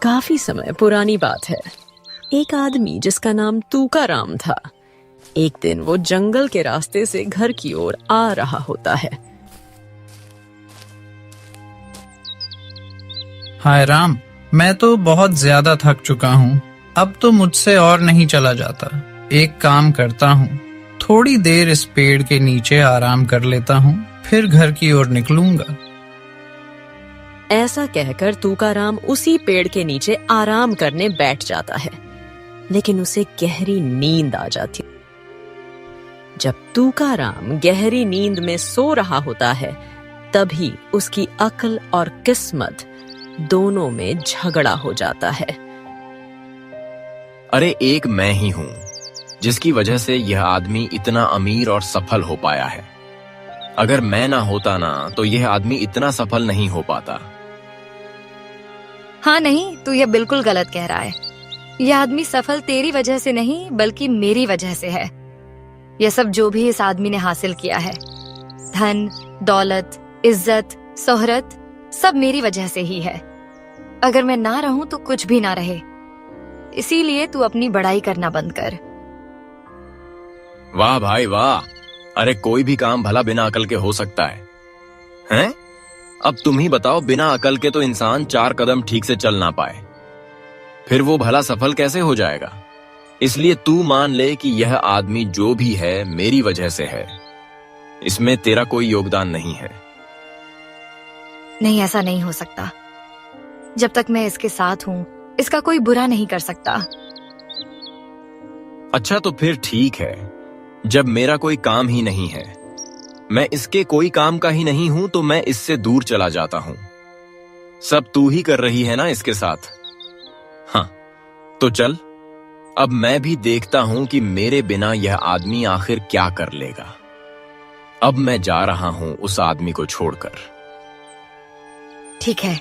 काफी समय पुरानी बात है। एक आदमी जिसका नाम तूकाराम था, एक दिन वो जंगल के रास्ते से घर की ओर आ रहा होता है। हाय राम, मैं तो बहुत ज्यादा थक चुका हूँ। अब तो मुझसे और नहीं चला जाता। एक काम करता हूँ, थोड़ी देर इस पेड़ के नीचे आराम कर लेता हूँ, फिर घर की ओर निकलूंगा। ऐसा कहकर तूकाराम उसी पेड़ के नीचे आराम करने बैठ जाता है, लेकिन उसे गहरी नींद आ जाती। जब तूकाराम गहरी नींद में सो रहा होता है, तभी उसकी अक्ल और किस्मत दोनों में झगड़ा हो जाता है। अरे एक मैं ही हूँ जिसकी वजह से यह आदमी इतना अमीर और सफल हो पाया है। अगर मैं ना होता ना तो यह आदमी इतना सफल नहीं हो पाता। हाँ नहीं, तू यह बिल्कुल गलत कह रहा है। यह आदमी सफल तेरी वजह से नहीं बल्कि मेरी वजह से है। यह सब जो भी इस आदमी ने हासिल किया है, धन, दौलत, इज्जत, शोहरत, सब मेरी वजह से ही है। अगर मैं ना रहूं तो कुछ भी ना रहे। इसीलिए तू अपनी बड़ाई करना बंद कर। वाह भाई वाह! अरे कोई भी काम भला बिना अकल के हो सकता है, हैं? अब तुम ही बताओ, बिना अकल के तो इंसान 4 कदम ठीक से चल ना पाए, फिर वो भला सफल कैसे हो जाएगा? इसलिए तू मान ले कि यह आदमी जो भी है मेरी वजह से है। इसमें तेरा कोई योगदान नहीं है। नहीं, ऐसा नहीं हो सकता। जब तक मैं इसके साथ हूँ, इसका कोई बुरा नहीं कर सकता। अच्छा तो फिर ठीक है, जब मेरा कोई काम ही नहीं है, मैं इसके कोई काम का ही नहीं हूं, तो मैं इससे दूर चला जाता हूं। सब तू ही कर रही है ना इसके साथ। हाँ तो चल, अब मैं भी देखता हूं कि मेरे बिना यह आदमी आखिर क्या कर लेगा। अब मैं जा रहा हूं उस आदमी को छोड़कर। ठीक है,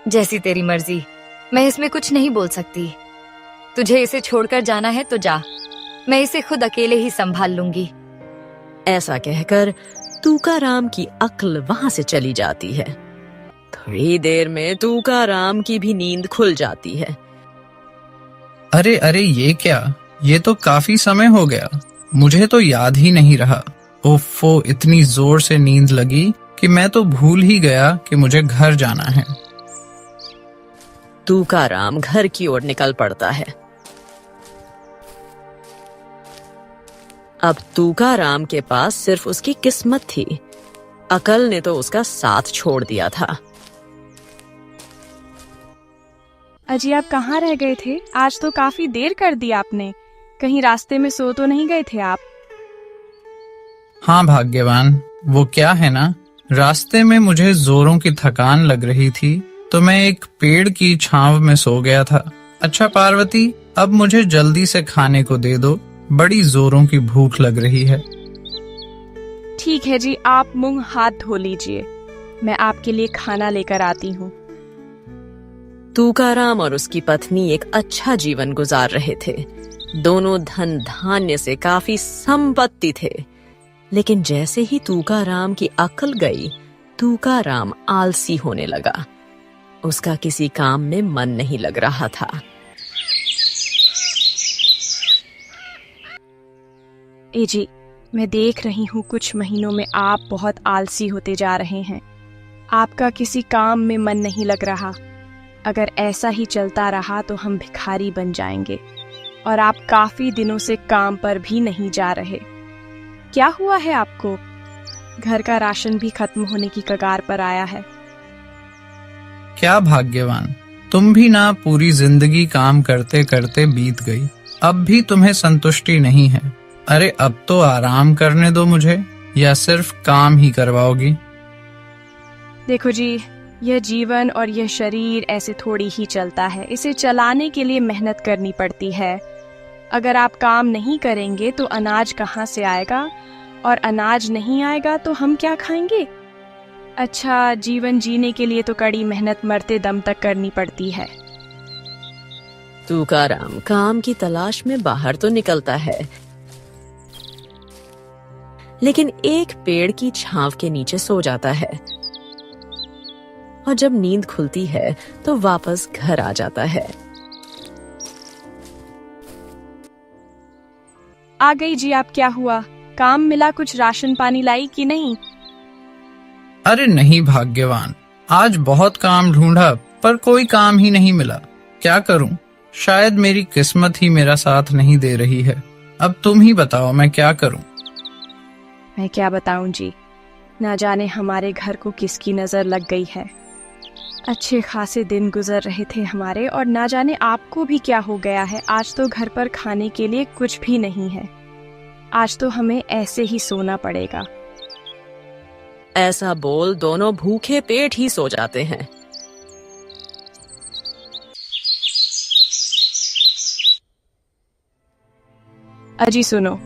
जैसी तेरी मर्जी। मैं इसमें कुछ नहीं बोल सकती। तुझे इसे छोड़कर जाना है तो जा, मैं इसे खुद अकेले ही संभाल लूंगी। ऐसा कहकर तूकाराम की अक्ल वहां से चली जाती है। थोड़ी देर में तूकाराम की भी नींद खुल जाती है। अरे अरे, ये क्या? ये तो काफी समय हो गया, मुझे तो याद ही नहीं रहा। ओफो, इतनी जोर से नींद लगी कि मैं तो भूल ही गया कि मुझे घर जाना है। तूकाराम घर की ओर निकल पड़ता है। अब तूकाराम के पास सिर्फ उसकी किस्मत थी, अकल ने तो उसका साथ छोड़ दिया था। अजी, आप कहाँ रह गए थे? आज तो काफी देर कर दी आपने। कहीं रास्ते में सो तो नहीं गए थे आप? हाँ भाग्यवान, वो क्या है ना, रास्ते में मुझे जोरों की थकान लग रही थी, तो मैं एक पेड़ की छांव में सो गया था। अच्छा पार्वती, अब मुझे जल्दी से खाने को दे दो, बड़ी जोरों की भूख लग रही है। ठीक है जी, आप मुंह हाथ धो लीजिए, मैं आपके लिए खाना लेकर आती हूँ। तूकाराम और उसकी पत्नी एक अच्छा जीवन गुजार रहे थे। दोनों धन धान्य से काफी संपत्ति थे, लेकिन जैसे ही तूकाराम की अकल गई, तूकाराम आलसी होने लगा। उसका किसी काम में मन नहीं लग रहा था। ए जी, मैं देख रही हूँ कुछ महीनों में आप बहुत आलसी होते जा रहे हैं। आपका किसी काम में मन नहीं लग रहा। अगर ऐसा ही चलता रहा तो हम भिखारी बन जाएंगे, और आप काफी दिनों से काम पर भी नहीं जा रहे। क्या हुआ है आपको? घर का राशन भी खत्म होने की कगार पर आया है। क्या भाग्यवान, तुम भी ना पूरी जिंदगी काम करते करते बीत गई, अब भी तुम्हें संतुष्टि नहीं है। अरे अब तो आराम करने दो मुझे, या सिर्फ काम ही करवाओगी? देखो जी, यह जीवन और यह शरीर ऐसे थोड़ी ही चलता है। इसे चलाने के लिए मेहनत करनी पड़ती है। अगर आप काम नहीं करेंगे तो अनाज कहाँ से आएगा, और अनाज नहीं आएगा तो हम क्या खाएंगे? अच्छा, जीवन जीने के लिए तो कड़ी मेहनत मरते दम तक करनी पड़ती है। तूकाराम काम की तलाश में बाहर तो निकलता है, लेकिन एक पेड़ की छांव के नीचे सो जाता है। और जब नींद खुलती है तो वापस घर आ जाता है। आ गई जी। आप क्या हुआ? काम मिला? कुछ राशन पानी लाई कि नहीं? अरे नहीं भाग्यवान, आज बहुत काम ढूंढा पर कोई काम ही नहीं मिला। क्या करूं? शायद मेरी किस्मत ही मेरा साथ नहीं दे रही है। अब तुम ही बताओ मैं क्या करूं? मैं क्या बताऊं जी, ना जाने हमारे घर को किसकी नजर लग गई है। अच्छे खासे दिन गुजर रहे थे हमारे, और ना जाने आपको भी क्या हो गया है। आज तो घर पर खाने के लिए कुछ भी नहीं है। आज तो हमें ऐसे ही सोना पड़ेगा। ऐसा बोल दोनों भूखे पेट ही सो जाते हैं। अजी सुनो।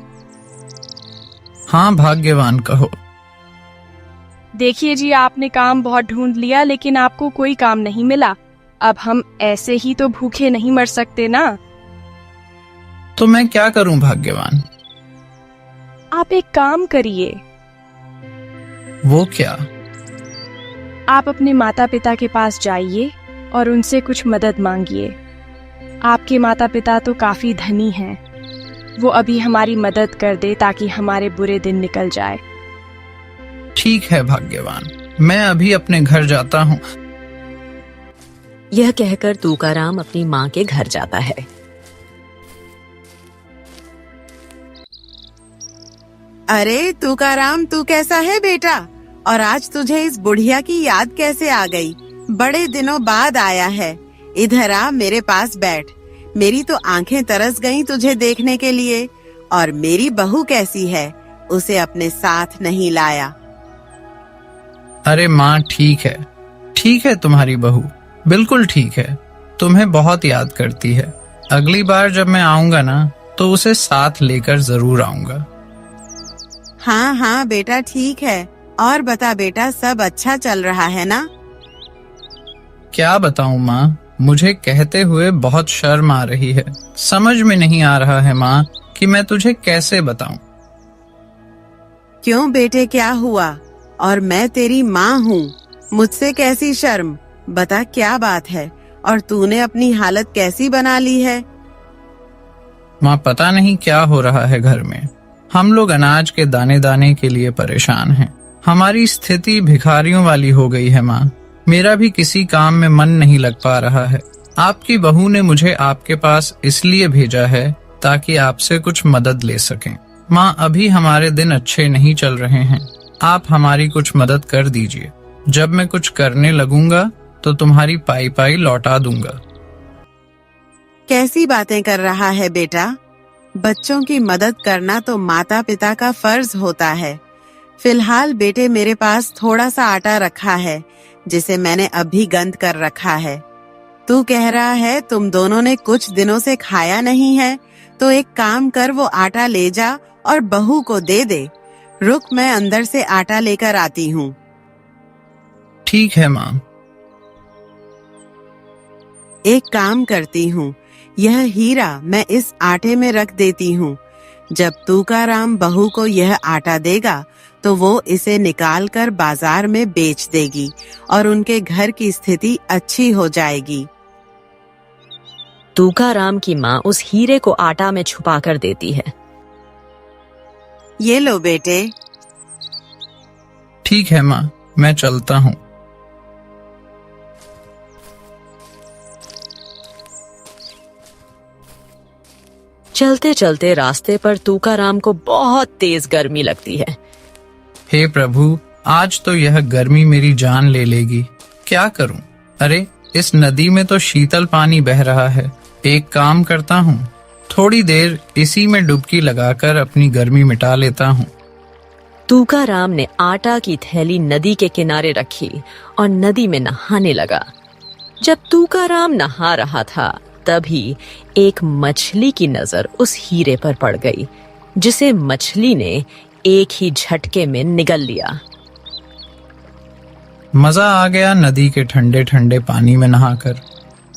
हाँ भाग्यवान, कहो। देखिए जी, आपने काम बहुत ढूंढ लिया लेकिन आपको कोई काम नहीं मिला। अब हम ऐसे ही तो भूखे नहीं मर सकते ना। तो मैं क्या करूं भाग्यवान? आप एक काम करिए। वो क्या? आप अपने माता पिता के पास जाइए और उनसे कुछ मदद मांगिए। आपके माता पिता तो काफी धनी हैं। वो अभी हमारी मदद कर दे ताकि हमारे बुरे दिन निकल जाए। ठीक है भाग्यवान, मैं अभी अपने घर जाता हूँ। यह कहकर तुकाराम अपनी माँ के घर जाता है। अरे तुकाराम, तू कैसा है बेटा? और आज तुझे इस बुढ़िया की याद कैसे आ गई? बड़े दिनों बाद आया है। इधर आ, मेरे पास बैठ। मेरी तो आंखें तरस गईं तुझे देखने के लिए। और मेरी बहू कैसी है? उसे अपने साथ नहीं लाया। अरे माँ, ठीक है तुम्हारी बहू बिल्कुल ठीक है। तुम्हें बहुत याद करती है। अगली बार जब मैं आऊंगा ना तो उसे साथ लेकर जरूर आऊंगा। हाँ हाँ बेटा, ठीक है। और बता बेटा, सब अच्छा चल रहा है ना? क्या बताऊं माँ, मुझे कहते हुए बहुत शर्म आ रही है। समझ में नहीं आ रहा है माँ कि मैं तुझे कैसे बताऊं। क्यों बेटे, क्या हुआ? और मैं तेरी माँ हूँ, मुझसे कैसी शर्म? बता क्या बात है? और तूने अपनी हालत कैसी बना ली है? माँ, पता नहीं क्या हो रहा है घर में। हम लोग अनाज के दाने दाने के लिए परेशान हैं। हमारी स्थिति भिखारियों वाली हो गई है माँ। मेरा भी किसी काम में मन नहीं लग पा रहा है। आपकी बहू ने मुझे आपके पास इसलिए भेजा है ताकि आपसे कुछ मदद ले सकें। माँ, अभी हमारे दिन अच्छे नहीं चल रहे हैं। आप हमारी कुछ मदद कर दीजिए। जब मैं कुछ करने लगूंगा तो तुम्हारी पाई पाई लौटा दूंगा। कैसी बातें कर रहा है बेटा? बच्चों की मदद करना तो माता पिता का फर्ज होता है। फिलहाल बेटे, मेरे पास थोड़ा सा आटा रखा है जिसे मैंने अभी गंद कर रखा है। तू कह रहा है तुम दोनों ने कुछ दिनों से खाया नहीं है, तो एक काम कर, वो आटा ले जा और बहू को दे दे। रुक, मैं अंदर से आटा लेकर आती हूँ। ठीक है माँ। एक काम करती हूँ, यह हीरा मैं इस आटे में रख देती हूँ। जब तुकाराम बहू को यह आटा देगा तो वो इसे निकाल कर बाजार में बेच देगी और उनके घर की स्थिति अच्छी हो जाएगी। तुकाराम की माँ उस हीरे को आटा में छुपा कर देती है। ये लो बेटे। ठीक है माँ, मैं चलता हूँ। चलते चलते रास्ते पर तुकाराम को बहुत तेज गर्मी लगती है। हे प्रभु, आज तो यह गर्मी मेरी जान ले लेगी। क्या करूं? अरे, इस नदी में तो शीतल पानी बह रहा है। एक काम करता हूँ, थोड़ी देर इसी में डुबकी लगाकर अपनी गर्मी मिटा लेता हूँ। तुकाराम ने आटा की थैली नदी के किनारे रखी और नदी में नहाने लगा। जब तुकाराम नहा रहा था तभी एक मछली की नजर उस हीरे पर पड़ गई, जिसे मछली ने एक ही झटके में निगल लिया। मजा आ गया नदी के ठंडे ठंडे पानी में नहाकर।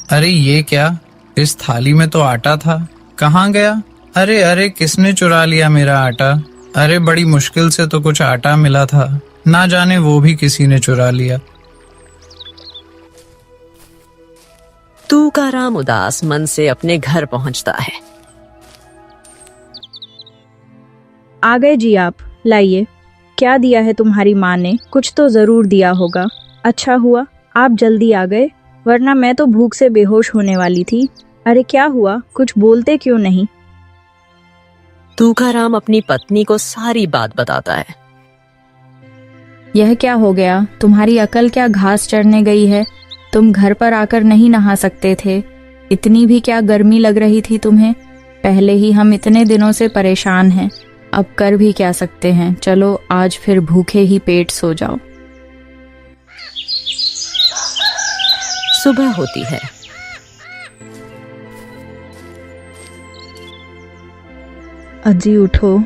अरे ये क्या, इस थाली में तो आटा था, कहाँ गया? अरे अरे, किसने चुरा लिया मेरा आटा? अरे बड़ी मुश्किल से तो कुछ आटा मिला था, ना जाने वो भी किसी ने चुरा लिया। तूकाराम उदास मन से अपने घर पहुंचता है। आ गए जी आप, लाइए। क्या दिया है तुम्हारी माँ ने? कुछ तो जरूर दिया होगा। अच्छा हुआ आप जल्दी आ गए, वरना मैं तो भूख से बेहोश होने वाली थी। अरे क्या हुआ, कुछ बोलते क्यों नहीं? तूकाराम अपनी पत्नी को सारी बात बताता है। यह क्या हो गया? तुम्हारी अकल क्या घास चरने गई है? तुम घर पर आकर नहीं नहा सकते थे? इतनी भी क्या गर्मी लग रही थी तुम्हें? पहले ही हम इतने दिनों से परेशान हैं, अब कर भी क्या सकते हैं। चलो आज फिर भूखे ही पेट सो जाओ। सुबह होती है। अजी उठो।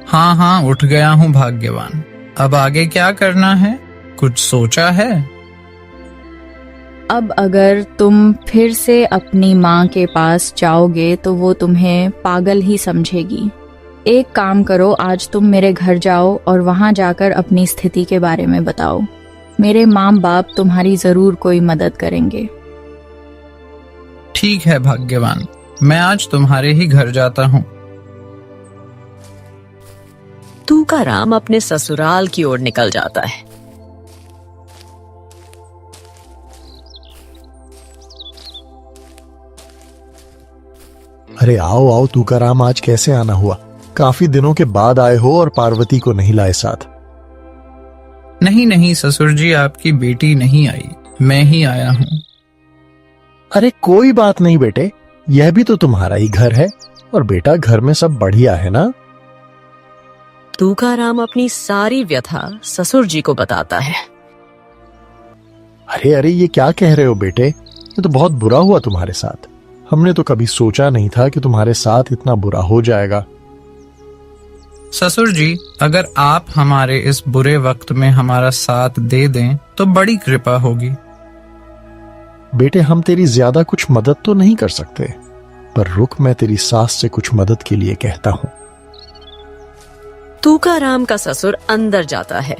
हाँ हाँ, उठ गया हूँ भाग्यवान। अब आगे क्या करना है, कुछ सोचा है? अब अगर तुम फिर से अपनी माँ के पास जाओगे तो वो तुम्हें पागल ही समझेगी। एक काम करो, आज तुम मेरे घर जाओ और वहाँ जाकर अपनी स्थिति के बारे में बताओ। मेरे माँ बाप तुम्हारी जरूर कोई मदद करेंगे। ठीक है भाग्यवान, मैं आज तुम्हारे ही घर जाता हूँ। तूकाराम अपने ससुराल की ओर निकल जाता है। अरे आओ आओ तूकाराम, आज कैसे आना हुआ? काफी दिनों के बाद आए हो और पार्वती को नहीं लाए साथ। नहीं नहीं ससुर जी, आपकी बेटी नहीं आई, मैं ही आया हूँ। अरे कोई बात नहीं बेटे, यह भी तो तुम्हारा ही घर है। और बेटा, घर में सब बढ़िया है ना? तूकाराम अपनी सारी व्यथा ससुर जी को बताता है। अरे अरे, ये क्या कह रहे हो बेटे? ये तो बहुत बुरा हुआ तुम्हारे साथ। हमने तो कभी सोचा नहीं था कि तुम्हारे साथ इतना बुरा हो जाएगा। ससुर जी, अगर आप हमारे इस बुरे वक्त में हमारा साथ दे दें तो बड़ी कृपा होगी। बेटे, हम तेरी ज्यादा कुछ मदद तो नहीं कर सकते, पर रुक, मैं तेरी सास से कुछ मदद के लिए कहता हूँ। तूकाराम का ससुर अंदर जाता है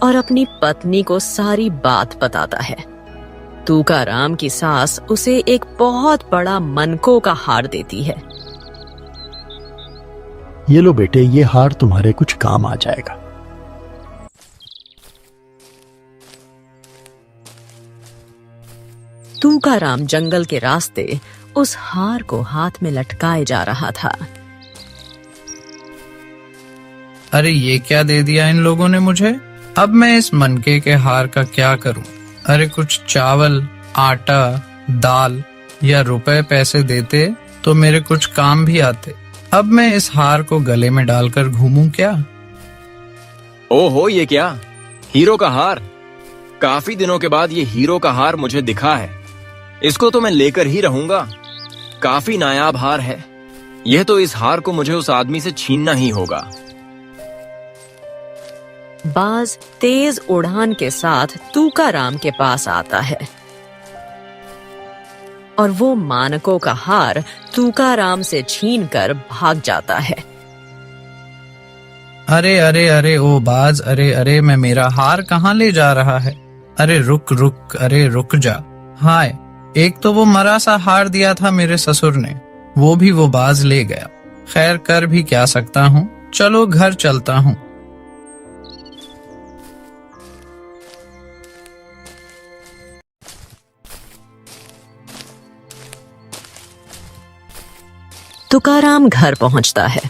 और अपनी पत्नी को सारी बात बताता है। तूकाराम की सास उसे एक बहुत बड़ा मनकों का हार देती है। ये लो बेटे, ये हार तुम्हारे कुछ काम आ जाएगा। तूकाराम जंगल के रास्ते उस हार को हाथ में लटकाए जा रहा था। अरे ये क्या दे दिया इन लोगों ने मुझे? अब मैं इस मनके के हार का क्या करूं? अरे कुछ चावल, आटा, दाल या रुपए पैसे देते तो मेरे कुछ काम भी आते। अब मैं इस हार को गले में डालकर घूमूं क्या? ओहो, ये क्या? हीरो का हार? काफी दिनों के बाद ये हीरो का हार मुझे दिखा है। इसको तो मैं लेकर ही रहूंगा। काफी नायाब हार है। यह तो इस हार को मुझे उस आदमी से छीनना ही होगा। बाज तेज उड़ान के साथ तूकाराम के पास आता है और वो मानकों का हार तूकाराम से छीनकर भाग जाता है। अरे अरे अरे ओ बाज, अरे अरे, मैं मेरा हार कहाँ ले जा रहा है? अरे रुक रुक, अरे रुक जा। हाय, एक तो वो मरा सा हार दिया था मेरे ससुर ने, वो भी वो बाज ले गया। खैर, कर भी क्या सकता हूँ, चलो घर चलता हूँ। तुकाराम घर पहुंचता है।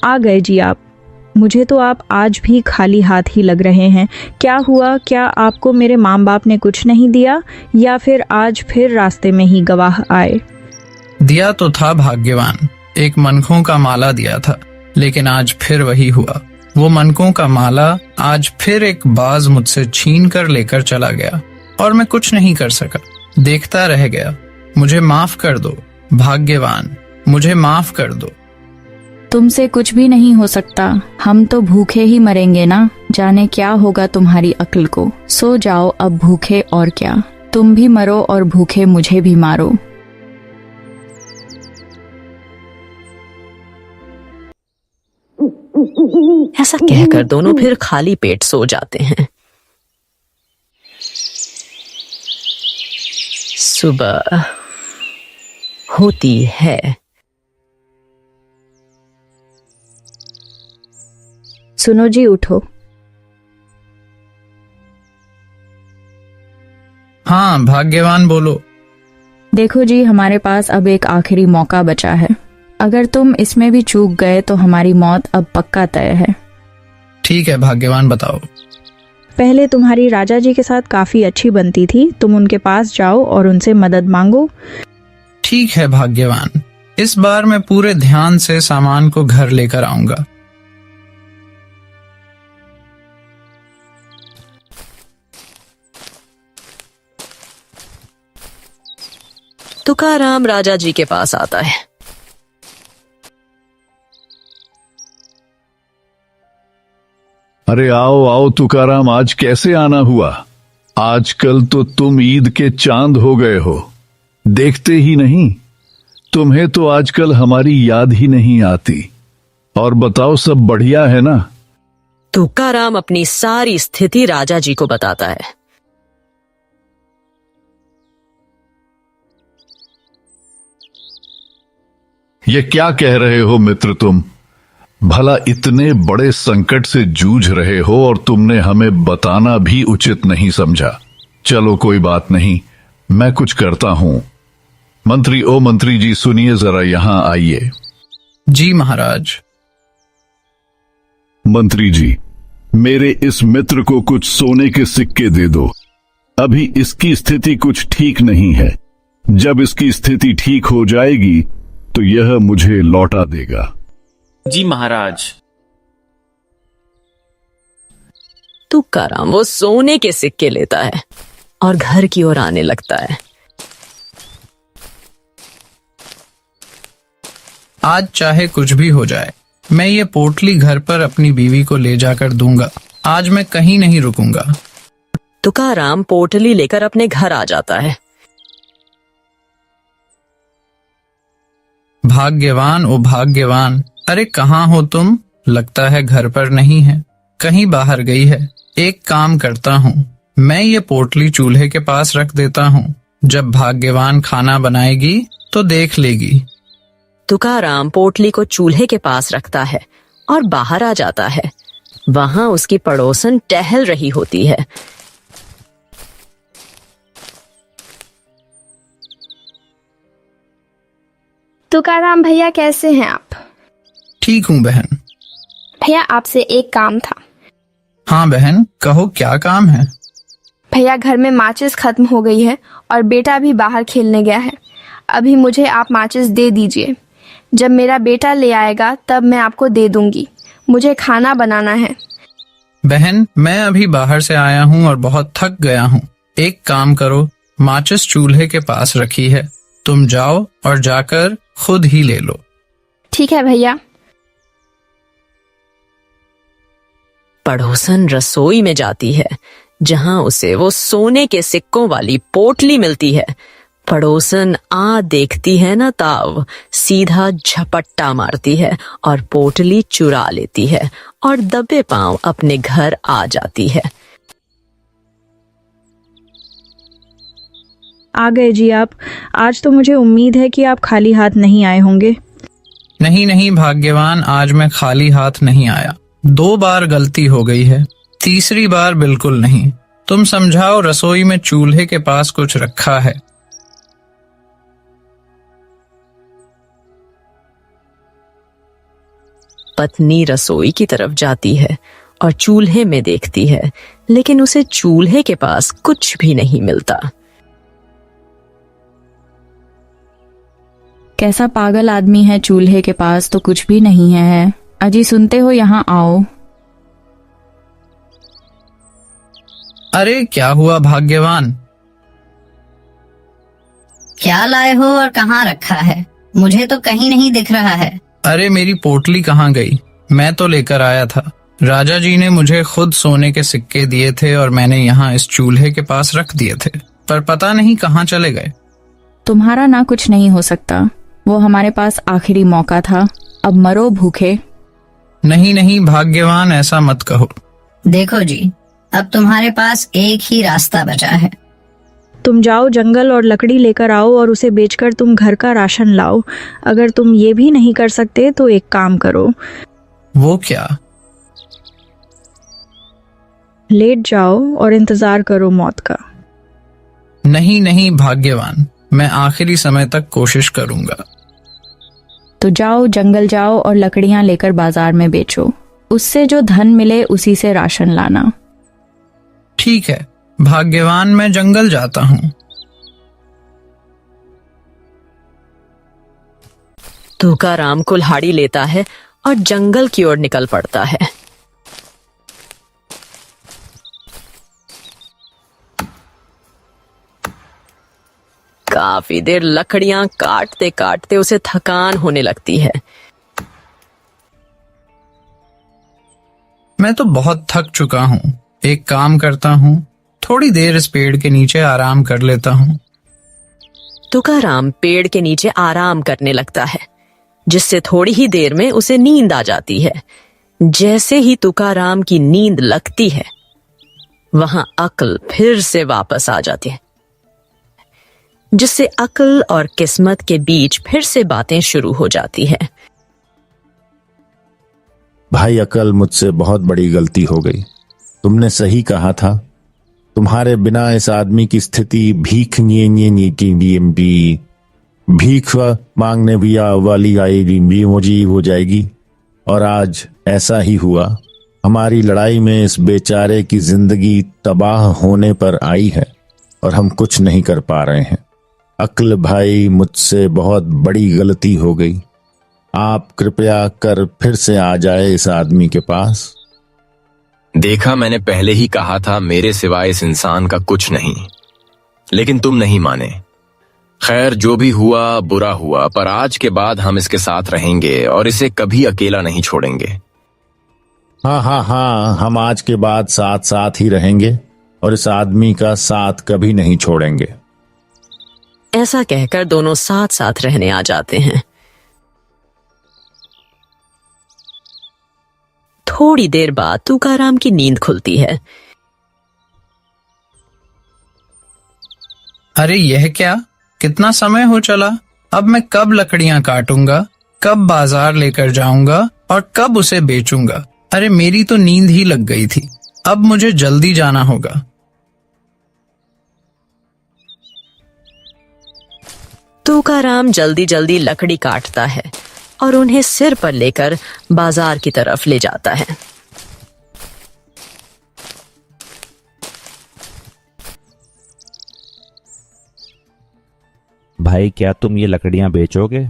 आ गए जी आप। मुझे तो आप आज भी खाली हाथ ही लग रहे हैं। क्या हुआ? क्या आपको मेरे माँ बाप ने कुछ नहीं दिया, या फिर आज फिर रास्ते में ही गवाह आए? दिया तो था भाग्यवान, एक मनकों का माला दिया था, लेकिन आज फिर वही हुआ। वो मनकों का माला आज फिर एक बाज मुझसे छीन कर लेकर चला गया और मैं कुछ नहीं कर सका, देखता रह गया। मुझे माफ कर दो भाग्यवान, मुझे माफ कर दो। तुमसे कुछ भी नहीं हो सकता, हम तो भूखे ही मरेंगे ना। जाने क्या होगा तुम्हारी अक्ल को। सो जाओ अब भूखे, और क्या, तुम भी मरो और भूखे मुझे भी मारो। ऐसा कहकर दोनों फिर खाली पेट सो जाते हैं। सुबह होती है। सुनो जी, उठो। हाँ भाग्यवान, बोलो। देखो जी, हमारे पास अब एक आखिरी मौका बचा है। अगर तुम इसमें भी चूक गए तो हमारी मौत अब पक्का तय है। ठीक है भाग्यवान, बताओ। पहले तुम्हारी राजा जी के साथ काफी अच्छी बनती थी, तुम उनके पास जाओ और उनसे मदद मांगो। ठीक है भाग्यवान, इस बार मैं पूरे ध्यान से सामान को घर लेकर आऊंगा। तुकाराम राजा जी के पास आता है। अरे आओ आओ तुकाराम, आज कैसे आना हुआ? आजकल तो तुम ईद के चांद हो गए हो, देखते ही नहीं। तुम्हें तो आजकल हमारी याद ही नहीं आती। और बताओ, सब बढ़िया है ना? तुकाराम अपनी सारी स्थिति राजा जी को बताता है। ये क्या कह रहे हो मित्र तुम? भला इतने बड़े संकट से जूझ रहे हो और तुमने हमें बताना भी उचित नहीं समझा। चलो कोई बात नहीं, मैं कुछ करता हूं। मंत्री जी, सुनिए जरा, यहां आइए। जी महाराज। मंत्री जी, मेरे इस मित्र को कुछ सोने के सिक्के दे दो। अभी इसकी स्थिति कुछ ठीक नहीं है। जब इसकी स्थिति ठीक हो जाएगी तो यह मुझे लौटा देगा। जी महाराज। तुकाराम वो सोने के सिक्के लेता है और घर की ओर आने लगता है। आज चाहे कुछ भी हो जाए, मैं ये पोटली घर पर अपनी बीवी को ले जाकर दूंगा। आज मैं कहीं नहीं रुकूंगा। तुकाराम पोटली लेकर अपने घर आ जाता है। भाग्यवान, ओ भाग्यवान, अरे कहाँ हो तुम? लगता है घर पर नहीं है, कहीं बाहर गई है। एक काम करता हूँ, मैं ये पोटली चूल्हे के पास रख देता हूँ। जब भाग्यवान खाना बनाएगी तो देख लेगी। तुकाराम पोटली को चूल्हे के पास रखता है और बाहर आ जाता है। वहां उसकी पड़ोसन टहल रही होती है। तुकाराम भैया, कैसे हैं आप? ठीक हूँ बहन। भैया, आपसे एक काम था। हाँ बहन, कहो क्या काम है? भैया, घर में माचिस खत्म हो गई है और बेटा भी बाहर खेलने गया है। अभी मुझे आप माचिस दे दीजिए। जब मेरा बेटा ले आएगा तब मैं आपको दे दूंगी। मुझे खाना बनाना है। बहन, मैं अभी बाहर से आया हूँ और बहुत थक गया हूँ। एक काम करो, माचिस चूल्हे के पास रखी है, तुम जाओ और जाकर खुद ही ले लो। ठीक है भैया। पड़ोसन रसोई में जाती है जहां उसे वो सोने के सिक्कों वाली पोटली मिलती है। पड़ोसन देखती है ना ताव सीधा झपट्टा मारती है और पोटली चुरा लेती है और दबे पांव अपने घर आ जाती है। आ गए जी आप। आज तो मुझे उम्मीद है कि आप खाली हाथ नहीं आए होंगे। नहीं नहीं भाग्यवान, आज मैं खाली हाथ नहीं आया। 2 बार गलती हो गई है, तीसरी बार बिल्कुल नहीं। तुम समझाओ, रसोई में चूल्हे के पास कुछ रखा है। पत्नी रसोई की तरफ जाती है और चूल्हे में देखती है, लेकिन उसे चूल्हे के पास कुछ भी नहीं मिलता। कैसा पागल आदमी है, चूल्हे के पास तो कुछ भी नहीं है। अजी सुनते हो, यहाँ आओ। अरे क्या हुआ भाग्यवान? क्या लाए हो और कहाँ रखा है? मुझे तो कहीं नहीं दिख रहा है। अरे मेरी पोटली कहाँ गई? मैं तो लेकर आया था। राजा जी ने मुझे खुद सोने के सिक्के दिए थे और मैंने यहाँ इस चूल्हे के पास रख दिए थे, पर पता नहीं कहाँ चले गए। तुम्हारा ना कुछ नहीं हो सकता, वो हमारे पास आखिरी मौका था। अब मरो भूखे। नहीं नहीं भाग्यवान, ऐसा मत कहो। देखो जी, अब तुम्हारे पास एक ही रास्ता बचा है। तुम जाओ जंगल और लकड़ी लेकर आओ और उसे बेचकर तुम घर का राशन लाओ। अगर तुम ये भी नहीं कर सकते तो एक काम करो, वो क्या? लेट जाओ और इंतजार करो मौत का। नहीं नहीं भाग्यवान, मैं आखिरी समय तक कोशिश करूंगा। तो जाओ जंगल जाओ और लकड़ियां लेकर बाजार में बेचो। उससे जो धन मिले उसी से राशन लाना। ठीक है भाग्यवान, मैं जंगल जाता हूँ। तुकाराम कुल्हाड़ी लेता है और जंगल की ओर निकल पड़ता है। काफी देर लकड़ियां काटते काटते उसे थकान होने लगती है। मैं तो बहुत थक चुका हूँ। एक काम करता हूँ, थोड़ी देर इस पेड़ के नीचे आराम कर लेता हूँ। तुकाराम पेड़ के नीचे आराम करने लगता है, जिससे थोड़ी ही देर में उसे नींद आ जाती है। जैसे ही तुकाराम की नींद लगती है, वहां अक्ल फिर से वापस आ जाती है, जिससे अक्ल और किस्मत के बीच फिर से बातें शुरू हो जाती है। भाई अकल, मुझसे बहुत बड़ी गलती हो गई। तुमने सही कहा था। तुम्हारे बिना इस आदमी की स्थिति भीख मांगने भी वाली आएगी भी मुझे हो जाएगी। और आज ऐसा ही हुआ। हमारी लड़ाई में इस बेचारे की जिंदगी तबाह होने पर आई है और हम कुछ नहीं कर पा रहे हैं। अक्ल भाई, मुझसे बहुत बड़ी गलती हो गई। आप कृपया कर फिर से आ जाए इस आदमी के पास। देखा, मैंने पहले ही कहा था मेरे सिवाय इस इंसान का कुछ नहीं, लेकिन तुम नहीं माने। खैर, जो भी हुआ बुरा हुआ, पर आज के बाद हम इसके साथ रहेंगे और इसे कभी अकेला नहीं छोड़ेंगे। हाँ, हम आज के बाद साथ साथ ही रहेंगे और इस आदमी का साथ कभी नहीं छोड़ेंगे। ऐसा कहकर दोनों साथ साथ रहने आ जाते हैं। थोड़ी देर बाद तुकाराम की नींद खुलती है। अरे यह क्या, कितना समय हो चला। अब मैं कब लकड़ियां काटूंगा, कब बाजार लेकर जाऊंगा और कब उसे बेचूंगा। अरे मेरी तो नींद ही लग गई थी। अब मुझे जल्दी जाना होगा। तुकाराम जल्दी जल्दी लकड़ी काटता है और उन्हें सिर पर लेकर बाजार की तरफ ले जाता है। भाई, क्या तुम ये लकड़ियां बेचोगे?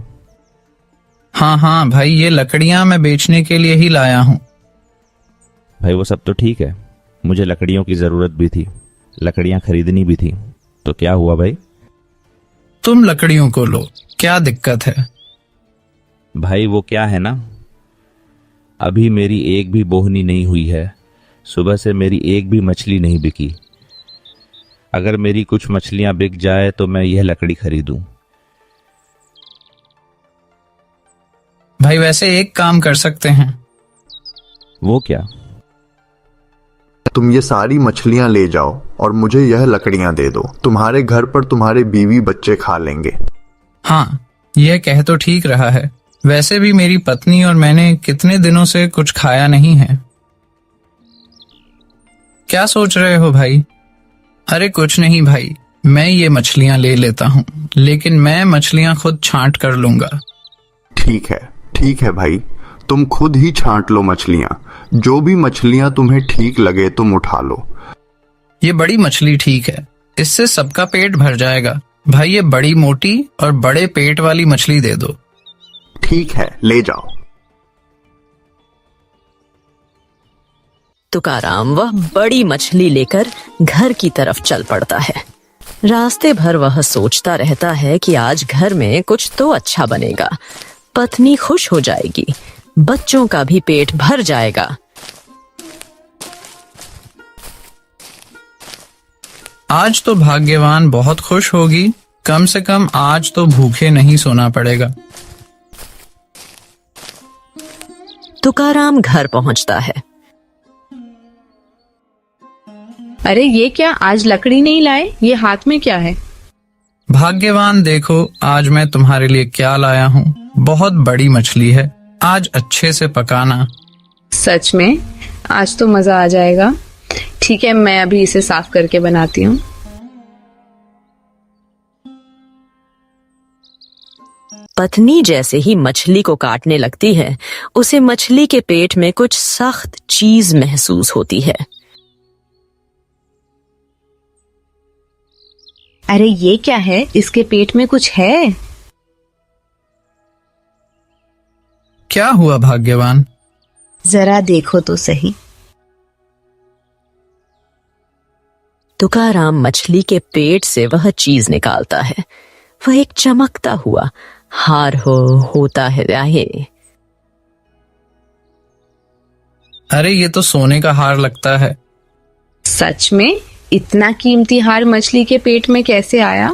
हाँ भाई, ये लकड़ियां मैं बेचने के लिए ही लाया हूँ। भाई वो सब तो ठीक है, मुझे लकड़ियों की जरूरत भी थी, लकड़ियां खरीदनी भी थी। तो क्या हुआ भाई? तुम लकड़ियों को लो, क्या दिक्कत है? भाई वो क्या है ना, अभी मेरी एक भी बोहनी नहीं हुई है। सुबह से मेरी एक भी मछली नहीं बिकी। अगर मेरी कुछ मछलियां बिक जाए तो मैं यह लकड़ी खरीदूं। भाई वैसे एक काम कर सकते हैं। वो क्या? तुम ये सारी मछलियां ले जाओ और मुझे यह लकड़ियां दे दो। तुम्हारे घर पर तुम्हारे बीवी बच्चे खा लेंगे। हाँ, यह कह तो ठीक रहा है। वैसे भी मेरी पत्नी और मैंने कितने दिनों से कुछ खाया नहीं है। क्या सोच रहे हो भाई? अरे कुछ नहीं भाई, मैं ये मछलियां ले लेता हूँ, लेकिन मैं मछलियां खुद छांट कर लूंगा। ठीक है भाई, तुम खुद ही छांट लो मछलियां। जो भी मछलियां तुम्हें ठीक लगे तुम उठा लो। ये बड़ी मछली ठीक है, इससे सबका पेट भर जाएगा। भाई ये बड़ी मोटी और बड़े पेट वाली मछली दे दो। ठीक है, ले जाओ। तुकाराम वह बड़ी मछली लेकर घर की तरफ चल पड़ता है। रास्ते भर वह सोचता रहता है कि आज घर में कुछ तो अच्छा बनेगा, पत्नी खुश हो जाएगी, बच्चों का भी पेट भर जाएगा। आज तो भाग्यवान बहुत खुश होगी, कम से कम आज तो भूखे नहीं सोना पड़ेगा। तुकाराम घर पहुंचता है। अरे ये क्या, आज लकड़ी नहीं लाए? ये हाथ में क्या है? भाग्यवान, देखो आज मैं तुम्हारे लिए क्या लाया हूँ। बहुत बड़ी मछली है, आज अच्छे से पकाना। सच में? आज तो मजा आ जाएगा। ठीक है, मैं अभी इसे साफ करके बनाती हूँ। पत्नी जैसे ही मछली को काटने लगती है, उसे मछली के पेट में कुछ सख्त चीज महसूस होती है। अरे ये क्या है? इसके पेट में कुछ है। क्या हुआ भाग्यवान? जरा देखो तो सही। तुकाराम मछली के पेट से वह चीज निकालता है। वह एक चमकता हुआ हार होता है। अरे ये तो सोने का हार लगता है। सच में? इतना कीमती हार मछली के पेट में कैसे आया?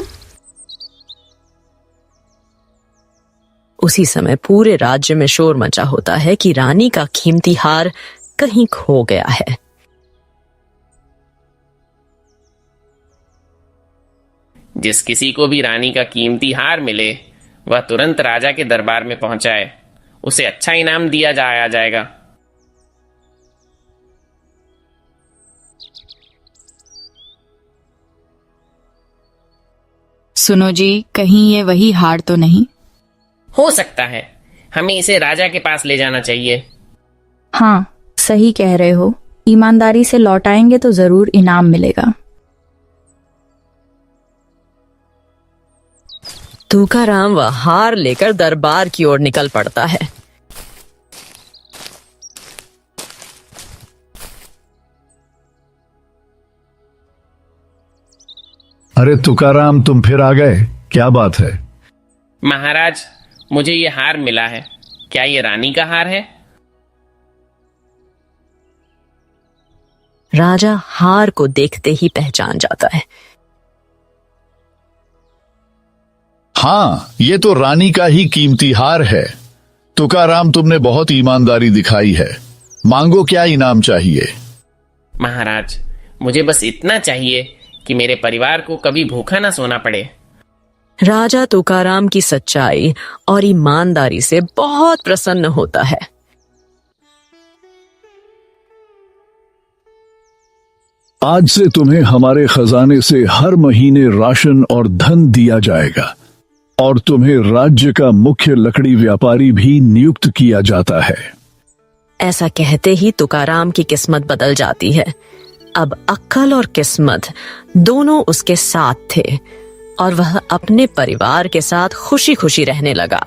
उसी समय पूरे राज्य में शोर मचा होता है कि रानी का कीमती हार कहीं खो गया है। जिस किसी को भी रानी का कीमती हार मिले वह तुरंत राजा के दरबार में पहुंचाए। उसे अच्छा इनाम दिया जाएगा। सुनो जी, कहीं ये वही हार तो नहीं? हो सकता है। हमें इसे राजा के पास ले जाना चाहिए। हाँ, सही कह रहे हो। ईमानदारी से लौटाएंगे तो जरूर इनाम मिलेगा। तुकाराम वह हार लेकर दरबार की ओर निकल पड़ता है। अरे तुकाराम, तुम फिर आ गए, क्या बात है? महाराज, मुझे ये हार मिला है। क्या ये रानी का हार है? राजा हार को देखते ही पहचान जाता है। हाँ, ये तो रानी का ही कीमती हार है। तुकाराम, तुमने बहुत ईमानदारी दिखाई है। मांगो, क्या इनाम चाहिए? महाराज, मुझे बस इतना चाहिए कि मेरे परिवार को कभी भूखा ना सोना पड़े। राजा तुकाराम की सच्चाई और ईमानदारी से बहुत प्रसन्न होता है। आज से तुम्हें हमारे खजाने से हर महीने राशन और धन दिया जाएगा और तुम्हें राज्य का मुख्य लकड़ी व्यापारी भी नियुक्त किया जाता है। ऐसा कहते ही तुकाराम की किस्मत बदल जाती है। अब अक्ल और किस्मत दोनों उसके साथ थे और वह अपने परिवार के साथ खुशी खुशी रहने लगा।